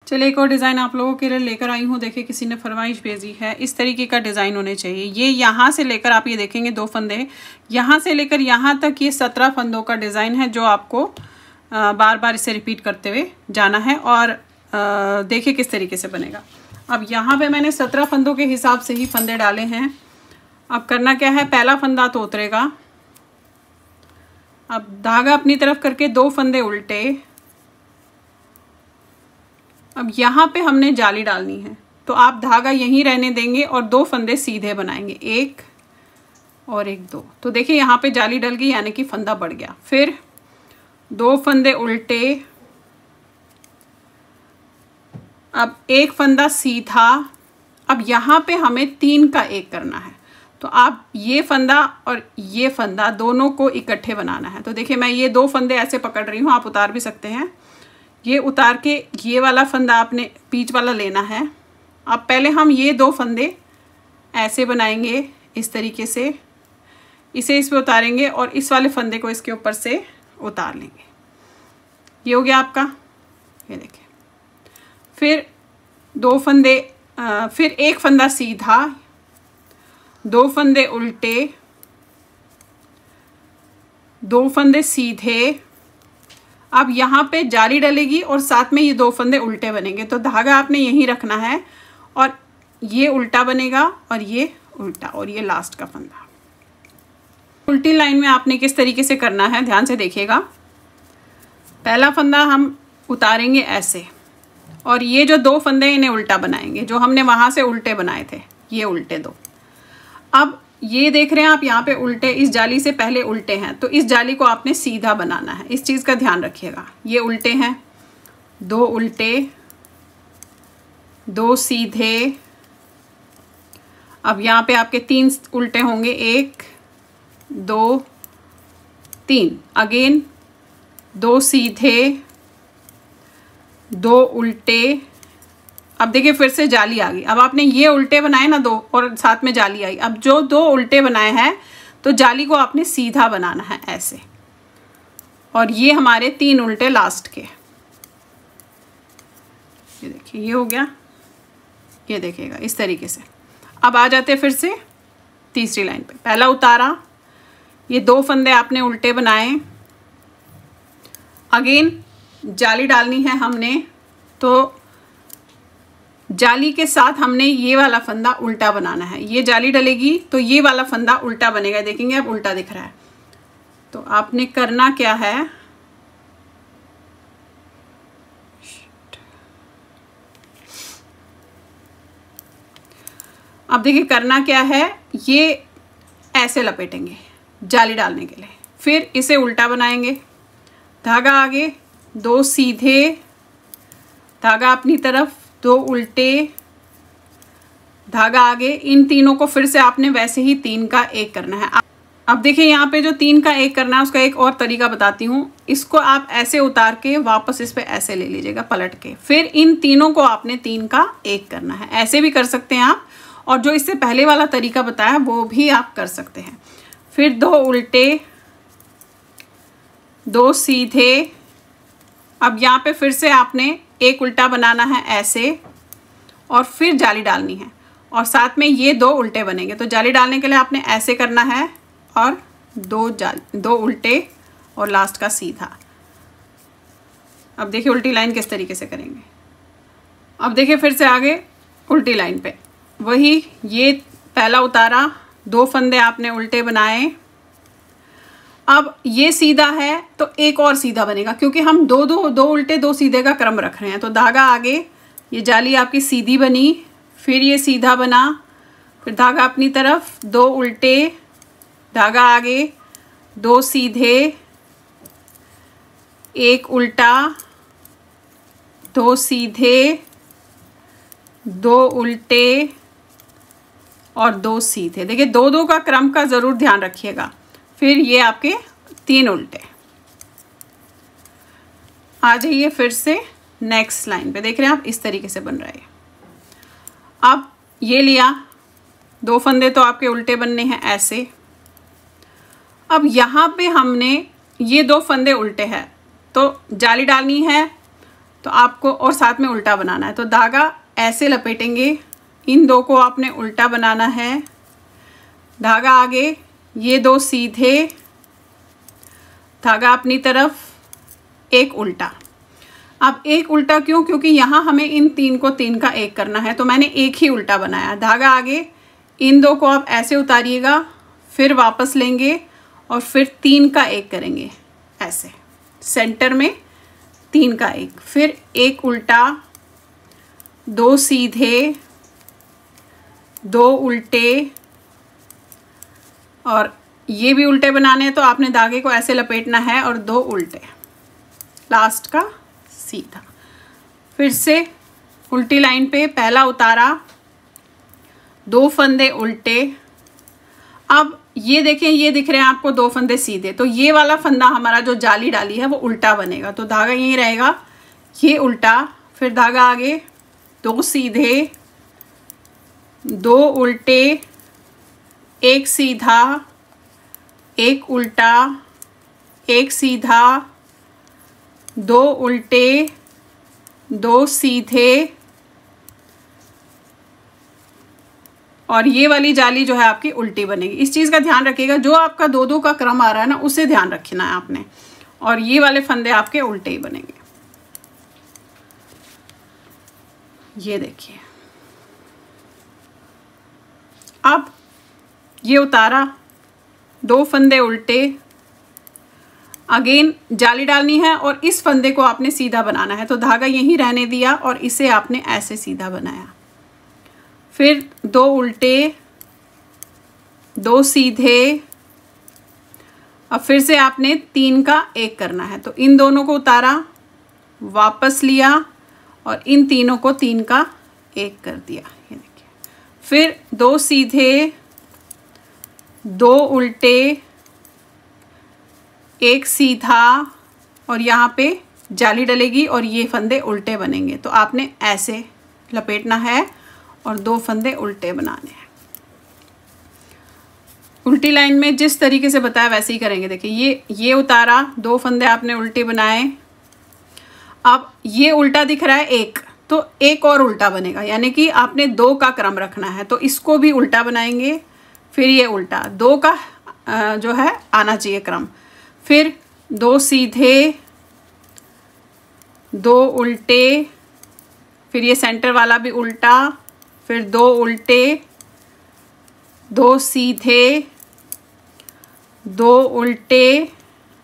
चलिए एक और डिज़ाइन आप लोगों के लिए लेकर आई हूँ। देखिए किसी ने फरमाइश भेजी है, इस तरीके का डिज़ाइन होने चाहिए। ये यहाँ से लेकर आप ये देखेंगे 2 फंदे, यहाँ से लेकर यहाँ तक ये 17 फंदों का डिज़ाइन है जो आपको बार बार इसे रिपीट करते हुए जाना है। और देखिए किस तरीके से बनेगा। अब यहाँ पे मैंने 17 फंदों के हिसाब से ही फंदे डाले हैं। अब करना क्या है, पहला फंदा तो उतरेगा। अब धागा अपनी तरफ करके 2 फंदे उल्टे। अब यहाँ पे हमने जाली डालनी है, तो आप धागा यहीं रहने देंगे और 2 फंदे सीधे बनाएंगे, 1 और 1 2। तो देखिए यहाँ पे जाली डल गई, यानी कि फंदा बढ़ गया। फिर 2 फंदे उल्टे। अब 1 फंदा सीधा। अब यहाँ पे हमें 3 का 1 करना है, तो आप ये फंदा और ये फंदा दोनों को इकट्ठे बनाना है। तो देखिए मैं ये 2 फंदे ऐसे पकड़ रही हूँ, आप उतार भी सकते हैं। ये उतार के ये वाला फंदा आपने बीच वाला लेना है। अब पहले हम ये 2 फंदे ऐसे बनाएंगे, इस तरीके से इसे इस पे उतारेंगे और इस वाले फंदे को इसके ऊपर से उतार लेंगे। ये हो गया आपका, ये देखिए। फिर 2 फंदे, फिर 1 फंदा सीधा, 2 फंदे उल्टे, 2 फंदे सीधे। अब यहाँ पे जाली डलेगी और साथ में ये 2 फंदे उल्टे बनेंगे, तो धागा आपने यहीं रखना है और ये उल्टा बनेगा और ये उल्टा, और ये लास्ट का फंदा। उल्टी लाइन में आपने किस तरीके से करना है ध्यान से देखिएगा। पहला फंदा हम उतारेंगे ऐसे, और ये जो 2 फंदे इन्हें उल्टा बनाएंगे, जो हमने वहां से उल्टे बनाए थे, ये उल्टे 2। अब ये देख रहे हैं आप यहाँ पे उल्टे, इस जाली से पहले उल्टे हैं, तो इस जाली को आपने सीधा बनाना है। इस चीज़ का ध्यान रखिएगा। ये उल्टे हैं, 2 उल्टे, 2 सीधे। अब यहाँ पे आपके 3 उल्टे होंगे, 1 2 3। अगेन 2 सीधे, 2 उल्टे। अब देखिए फिर से जाली आ गई। अब आपने ये उल्टे बनाए ना 2 और साथ में जाली आई। अब जो 2 उल्टे बनाए हैं तो जाली को आपने सीधा बनाना है ऐसे, और ये हमारे 3 उल्टे लास्ट के। ये देखिए ये हो गया, ये देखिएगा इस तरीके से। अब आ जाते फिर से तीसरी लाइन पे। पहला उतारा, ये 2 फंदे आपने उल्टे बनाए। अगेन जाली डालनी है हमने, तो जाली के साथ हमने ये वाला फंदा उल्टा बनाना है। ये जाली डलेगी तो ये वाला फंदा उल्टा बनेगा। देखेंगे अब उल्टा दिख रहा है। तो आपने करना क्या है, अब देखिए करना क्या है, ये ऐसे लपेटेंगे जाली डालने के लिए। फिर इसे उल्टा बनाएंगे, धागा आगे, 2 सीधे, धागा अपनी तरफ, 2 उल्टे, धागा आगे। इन तीनों को फिर से आपने वैसे ही 3 का 1 करना है। अब देखिए यहाँ पे जो 3 का 1 करना है उसका एक और तरीका बताती हूँ। इसको आप ऐसे उतार के वापस इस पे ऐसे ले लीजिएगा पलट के। फिर इन तीनों को आपने 3 का 1 करना है। ऐसे भी कर सकते हैं आप, और जो इससे पहले वाला तरीका बताया वो भी आप कर सकते हैं। फिर 2 उल्टे, 2 सीधे। अब यहाँ पे फिर से आपने 1 उल्टा बनाना है ऐसे, और फिर जाली डालनी है, और साथ में ये 2 उल्टे बनेंगे। तो जाली डालने के लिए आपने ऐसे करना है, और 2 उल्टे और लास्ट का सीधा। अब देखिए उल्टी लाइन किस तरीके से करेंगे। अब देखिए फिर से आगे उल्टी लाइन पे वही, ये पहला उतारा, 2 फंदे आपने उल्टे बनाए। अब ये सीधा है तो एक और सीधा बनेगा, क्योंकि हम 2 उल्टे 2 सीधे का क्रम रख रहे हैं। तो धागा आगे, ये जाली आपकी सीधी बनी, फिर ये सीधा बना, फिर धागा अपनी तरफ, 2 उल्टे, धागा आगे, 2 सीधे, 1 उल्टा, 2 सीधे, 2 उल्टे और 2 सीधे। देखिए 2 का क्रम का ज़रूर ध्यान रखिएगा। फिर ये आपके 3 उल्टे। आ जाइए फिर से नेक्स्ट लाइन पे। देख रहे हैं आप इस तरीके से बन रहा है। अब ये लिया, 2 फंदे तो आपके उल्टे बनने हैं ऐसे। अब यहाँ पे हमने ये 2 फंदे उल्टे हैं, तो जाली डालनी है, तो आपको और साथ में उल्टा बनाना है। तो धागा ऐसे लपेटेंगे, इन दो को आपने उल्टा बनाना है, धागा आगे, ये दो सीधे, धागा अपनी तरफ, एक उल्टा। अब एक उल्टा क्यों? क्योंकि यहाँ हमें इन तीन को तीन का एक करना है, तो मैंने एक ही उल्टा बनाया। धागा आगे, इन दो को आप ऐसे उतारिएगा, फिर वापस लेंगे और फिर तीन का एक करेंगे ऐसे, सेंटर में तीन का एक, फिर एक उल्टा, दो सीधे, दो उल्टे, और ये भी उल्टे बनाने हैं तो आपने धागे को ऐसे लपेटना है और दो उल्टे, लास्ट का सीधा। फिर से उल्टी लाइन पे पहला उतारा, दो फंदे उल्टे। अब ये देखें, ये दिख रहे हैं आपको दो फंदे सीधे, तो ये वाला फंदा हमारा जो जाली डाली है वो उल्टा बनेगा, तो धागा यहीं रहेगा, ये उल्टा, फिर धागा आगे, दो सीधे, दो उल्टे, एक सीधा, एक उल्टा, एक सीधा, दो उल्टे, दो सीधे, और ये वाली जाली जो है आपकी उल्टी बनेगी। इस चीज़ का ध्यान रखिएगा, जो आपका दो दो का क्रम आ रहा है ना, उसे ध्यान रखना है आपने, और ये वाले फंदे आपके उल्टे ही बनेंगे। ये देखिए, अब ये उतारा, दो फंदे उल्टे, अगेन जाली डालनी है और इस फंदे को आपने सीधा बनाना है, तो धागा यहीं रहने दिया और इसे आपने ऐसे सीधा बनाया, फिर दो उल्टे, दो सीधे, अब फिर से आपने तीन का एक करना है, तो इन दोनों को उतारा, वापस लिया और इन तीनों को तीन का एक कर दिया, ये देखिए, फिर दो सीधे, दो उल्टे, एक सीधा, और यहाँ पे जाली डलेगी और ये फंदे उल्टे बनेंगे, तो आपने ऐसे लपेटना है और दो फंदे उल्टे बनाने हैं। उल्टी लाइन में जिस तरीके से बताया वैसे ही करेंगे। देखिए, ये उतारा, दो फंदे आपने उल्टे बनाए, अब ये उल्टा दिख रहा है एक, तो एक और उल्टा बनेगा, यानी कि आपने दो का क्रम रखना है, तो इसको भी उल्टा बनाएंगे, फिर ये उल्टा, दो का जो है आना चाहिए क्रम, फिर दो सीधे, दो उल्टे, फिर ये सेंटर वाला भी उल्टा, फिर दो उल्टे, दो सीधे, दो उल्टे,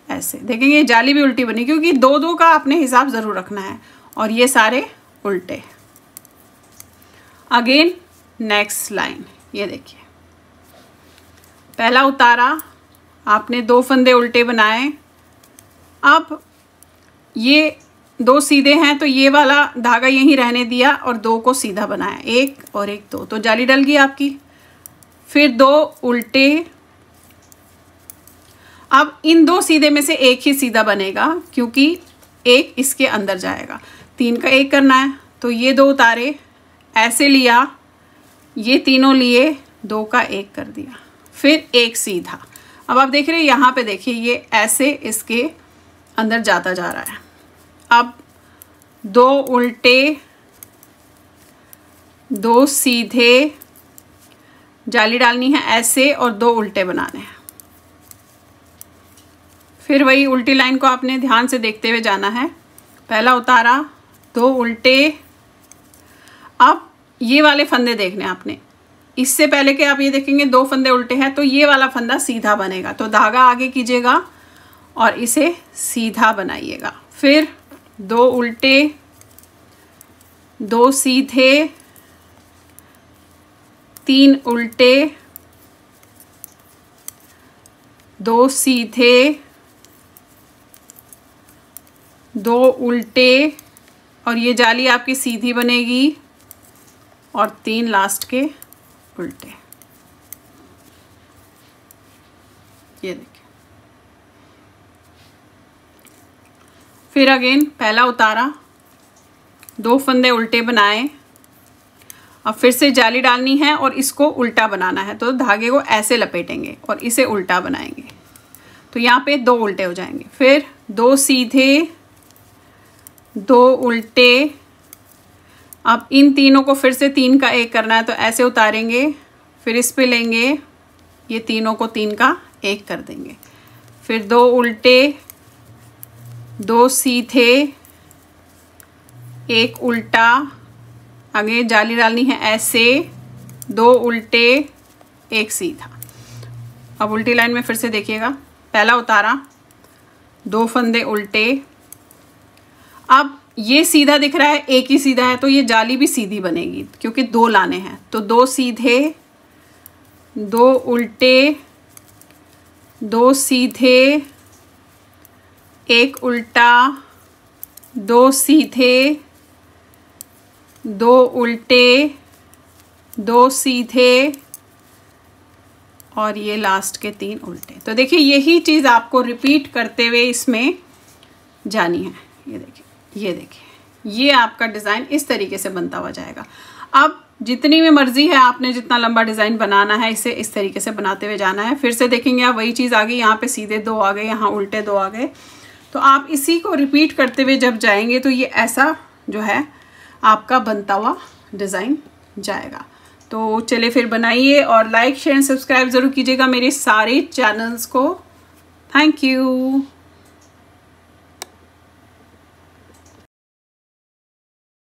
ऐसे देखेंगे जाली भी उल्टी बनी, क्योंकि दो दो का आपने हिसाब ज़रूर रखना है, और ये सारे उल्टे। अगेन नेक्स्ट लाइन, ये देखिए, पहला उतारा, आपने दो फंदे उल्टे बनाए, अब ये दो सीधे हैं तो ये वाला धागा यहीं रहने दिया और दो को सीधा बनाया, एक और एक, दो, तो जाली डल गई आपकी, फिर दो उल्टे, अब इन दो सीधे में से एक ही सीधा बनेगा क्योंकि एक इसके अंदर जाएगा, तीन का एक करना है, तो ये दो उतारे, ऐसे लिया, ये तीनों लिए, दो का एक कर दिया, फिर एक सीधा। अब आप देख रहे हैं यहाँ पे, देखिए ये ऐसे इसके अंदर जाता जा रहा है। अब दो उल्टे, दो सीधे, जाली डालनी है ऐसे और दो उल्टे बनाने हैं, फिर वही उल्टी लाइन को आपने ध्यान से देखते हुए जाना है। पहला उतारा, दो उल्टे, अब ये वाले फंदे देखने आपने, इससे पहले कि आप ये देखेंगे दो फंदे उल्टे हैं, तो ये वाला फंदा सीधा बनेगा, तो धागा आगे कीजिएगा और इसे सीधा बनाइएगा, फिर दो उल्टे, दो सीधे, तीन उल्टे, दो सीधे, दो उल्टे, और ये जाली आपकी सीधी बनेगी और तीन लास्ट के उल्टे। ये देखिए, फिर अगेन पहला उतारा, दो फंदे उल्टे बनाए, अब फिर से जाली डालनी है और इसको उल्टा बनाना है, तो धागे को ऐसे लपेटेंगे और इसे उल्टा बनाएंगे, तो यहाँ पे दो उल्टे हो जाएंगे, फिर दो सीधे, 2 उल्टे। अब इन तीनों को फिर से 3 का 1 करना है, तो ऐसे उतारेंगे, फिर इस पे लेंगे, ये तीनों को 3 का 1 कर देंगे। फिर 2 उल्टे, 2 सीधे, 1 उल्टा, आगे जाली डालनी है ऐसे, 2 उल्टे, 1 सीधा। अब उल्टी लाइन में फिर से देखिएगा, पहला उतारा, 2 फंदे उल्टे। अब ये सीधा दिख रहा है, एक ही सीधा है, तो ये जाली भी सीधी बनेगी क्योंकि 2 लाने हैं। तो 2 सीधे, 2 उल्टे, 2 सीधे, 1 उल्टा, 2 सीधे, 2 उल्टे, 2 सीधे और ये लास्ट के 3 उल्टे। तो देखिए यही चीज़ आपको रिपीट करते हुए इसमें जानी है। ये देखिए ये आपका डिज़ाइन इस तरीके से बनता हुआ जाएगा। अब जितनी भी मर्जी है, आपने जितना लंबा डिज़ाइन बनाना है इसे इस तरीके से बनाते हुए जाना है। फिर से देखेंगे आप वही चीज़ आ गई, यहाँ पे सीधे 2 आ गए, यहाँ उल्टे 2 आ गए। तो आप इसी को रिपीट करते हुए जब जाएंगे तो ये ऐसा जो है आपका बनता हुआ डिज़ाइन जाएगा। तो चलिए फिर बनाइए और लाइक शेयर सब्सक्राइब ज़रूर कीजिएगा मेरे सारे चैनल्स को। Thank you.